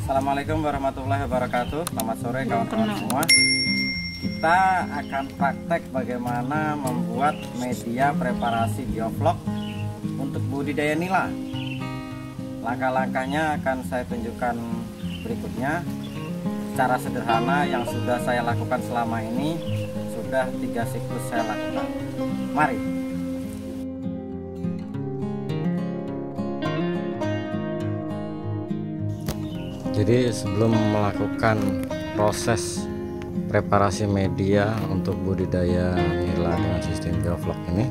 Assalamualaikum warahmatullahi wabarakatuh. Selamat sore kawan-kawan semua. Kita akan praktek bagaimana membuat media preparasi bioflok untuk budidaya nila. Langkah-langkahnya akan saya tunjukkan berikutnya. Secara sederhana yang sudah saya lakukan selama ini, sudah 3 siklus saya lakukan. Mari. Jadi sebelum melakukan proses preparasi media untuk budidaya nila dengan sistem bioflok ini,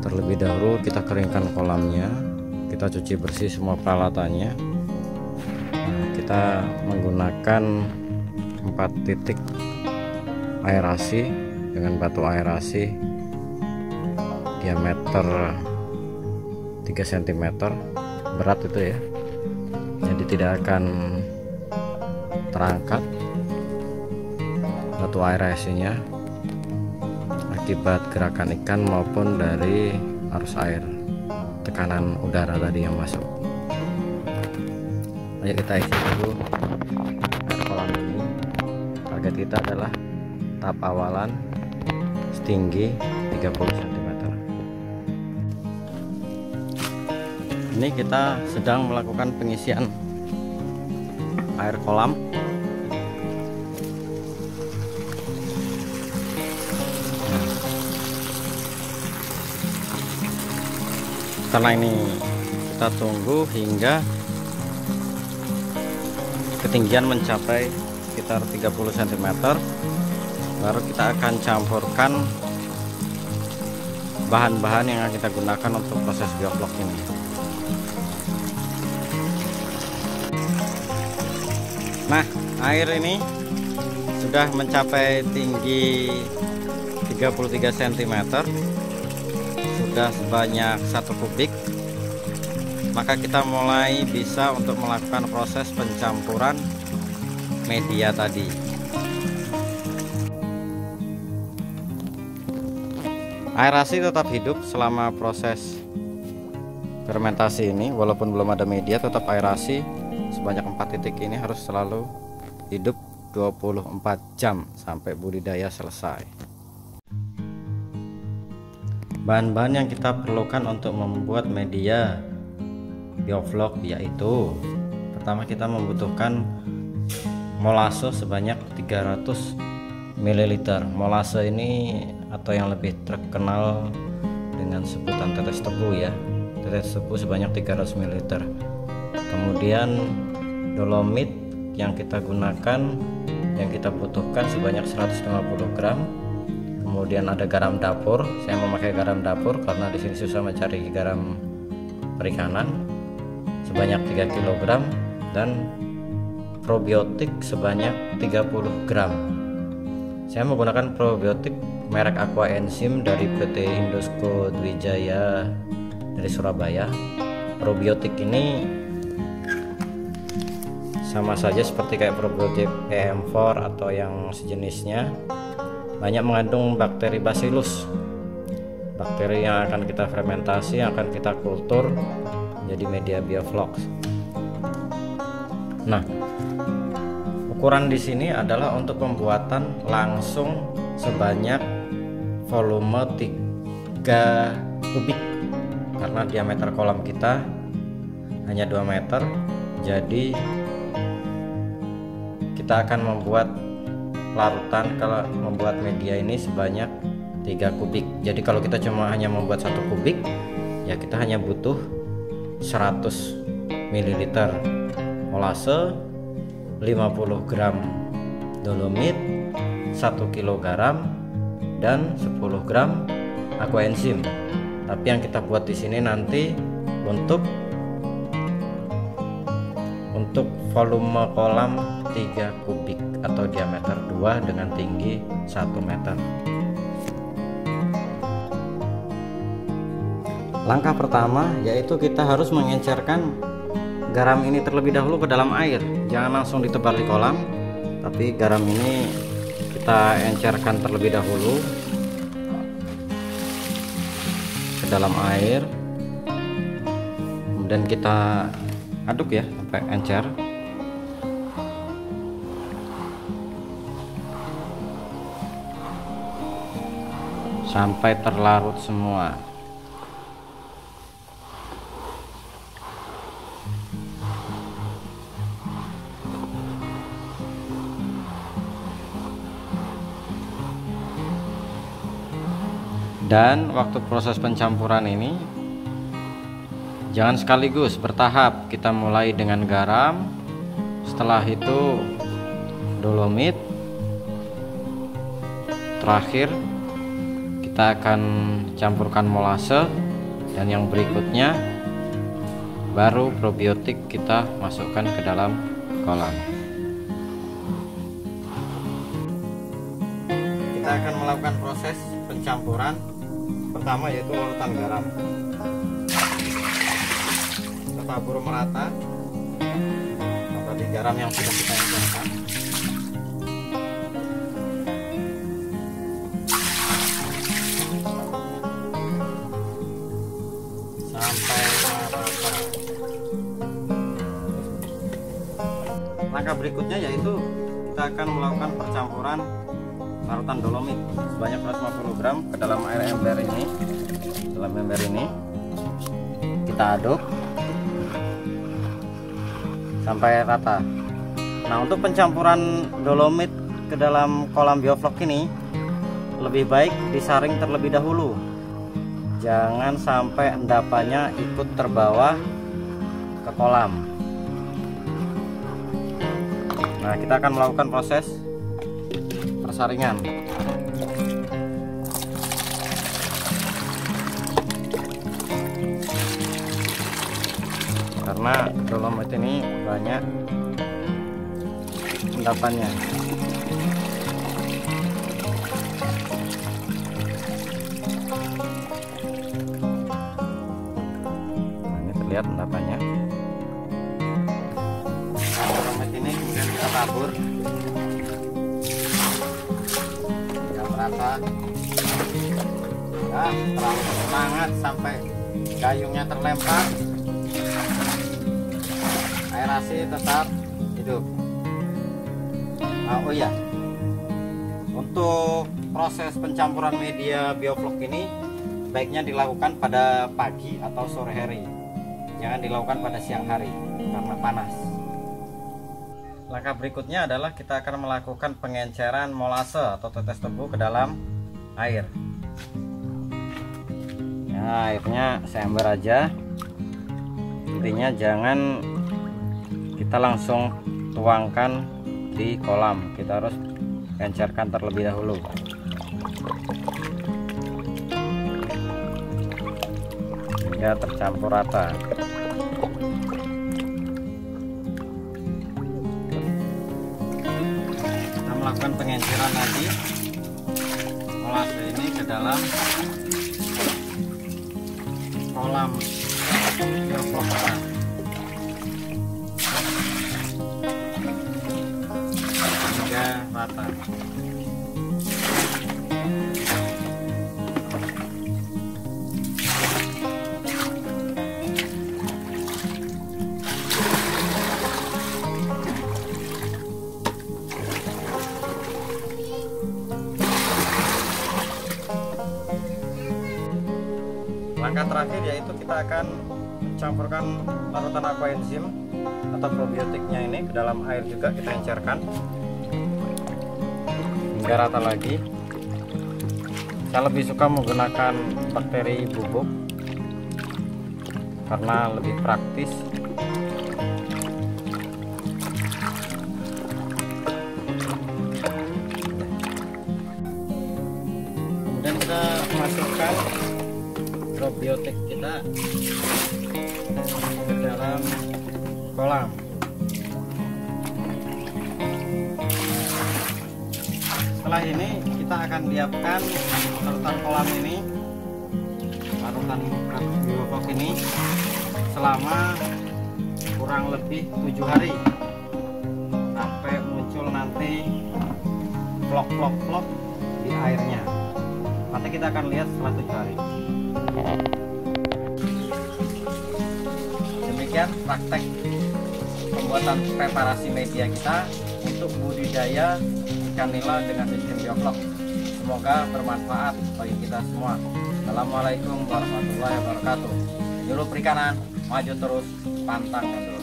terlebih dahulu kita keringkan kolamnya, kita cuci bersih semua peralatannya. Nah, kita menggunakan 4 titik aerasi dengan batu aerasi diameter 3 cm, berat itu ya, jadi tidak akan terangkat batu aerasinya akibat gerakan ikan maupun dari arus air, tekanan udara tadi yang masuk. Ayo kita isi dulu kolam ini. Target kita adalah tahap awalan setinggi 30 cm. Ini kita sedang melakukan pengisian air kolam. Karena ini kita tunggu hingga ketinggian mencapai sekitar 30 cm, baru kita akan campurkan bahan-bahan yang akan kita gunakan untuk proses bioflok ini. Nah, air ini sudah mencapai tinggi 33 cm, sudah sebanyak 1 kubik. Maka kita mulai bisa untuk melakukan proses pencampuran media tadi. Aerasi tetap hidup selama proses fermentasi ini, walaupun belum ada media, tetap aerasi sebanyak 4 titik ini harus selalu hidup 24 jam sampai budidaya selesai. Bahan-bahan yang kita perlukan untuk membuat media bioflok yaitu, pertama kita membutuhkan molase sebanyak 300 ml. Molase ini atau yang lebih terkenal dengan sebutan tetes tebu ya, tetes tebu sebanyak 300 ml. Kemudian dolomit yang kita gunakan, yang kita butuhkan sebanyak 150 gram. Kemudian ada garam dapur, saya memakai garam dapur karena di sini susah mencari garam perikanan, sebanyak 3 kg, dan probiotik sebanyak 30 gram. Saya menggunakan probiotik merek Aqua Enzim dari PT Indosco Dwijaya dari Surabaya. Probiotik ini sama saja seperti kayak probiotik PM4 atau yang sejenisnya, banyak mengandung bakteri Bacillus, bakteri yang akan kita fermentasi, yang akan kita kultur jadi media bioflok. Nah, ukuran di sini adalah untuk pembuatan langsung sebanyak volume 3 kubik, karena diameter kolam kita hanya 2 meter, jadi kita akan membuat larutan, kalau membuat media ini sebanyak 3 kubik. Jadi kalau kita cuma hanya membuat 1 kubik, ya kita hanya butuh 100 ml molase, 50 gram dolomit, 1 kg garam, dan 10 gram aqua enzim. Tapi yang kita buat di sini nanti untuk volume kolam 3 kubik atau diameter 2 dengan tinggi 1 meter. Langkah pertama yaitu kita harus mengencerkan garam ini terlebih dahulu ke dalam air. Jangan langsung ditebar di kolam, tapi garam ini kita encerkan terlebih dahulu ke dalam air, kemudian kita aduk ya sampai encer. Sampai terlarut semua. Dan waktu proses pencampuran ini jangan sekaligus, bertahap. Kita mulai dengan garam, setelah itu dolomit, terakhir kita akan campurkan molase, dan yang berikutnya baru probiotik kita masukkan ke dalam kolam. Kita akan melakukan proses pencampuran pertama, yaitu larutan garam. Kita tabur merata atau di garam yang sudah kita encerkan. Sampai merata. Langkah berikutnya yaitu kita akan melakukan percampuran larutan dolomit sebanyak 150 gram ke dalam air ember ini. Dalam ember ini kita aduk sampai rata. Nah, untuk pencampuran dolomit ke dalam kolam bioflok ini lebih baik disaring terlebih dahulu. Jangan sampai endapannya ikut terbawa ke kolam. Nah, kita akan melakukan proses persaringan. Karena dolomit ini banyak endapannya. Nah, ini terlihat endapannya. Dolomit ini kemudian kita tabur rata. Nah, terlalu semangat sampai gayungnya terlempar. Aerasi tetap hidup. Oh iya, untuk proses pencampuran media bioflok ini baiknya dilakukan pada pagi atau sore hari. Jangan dilakukan pada siang hari karena panas. Langkah berikutnya adalah kita akan melakukan pengenceran molase atau tetes tebu ke dalam air. Nah, airnya seember aja. Intinya jangan kita langsung tuangkan di kolam. Kita harus encerkan terlebih dahulu. Hingga tercampur rata. Melakukan pengenceran lagi molase ini ke dalam kolam bioflok hingga rata. Langkah terakhir yaitu kita akan campurkan larutan aquaenzim atau probiotiknya ini ke dalam air, juga kita encerkan hingga rata lagi. Saya lebih suka menggunakan bakteri bubuk karena lebih praktis. Kemudian kita masukkan probiotik kita ke dalam kolam. Setelah ini kita akan diamkan larutan kolam ini, larutan bioflok ini selama kurang lebih 7 hari sampai muncul nanti vlog di airnya. Nanti kita akan lihat setelah 7 hari. Demikian praktek pembuatan preparasi media kita untuk budidaya ikan nila dengan sistem bioflok. Semoga bermanfaat bagi kita semua. Assalamualaikum warahmatullahi wabarakatuh. Penyuluh perikanan, maju terus, pantang mundur.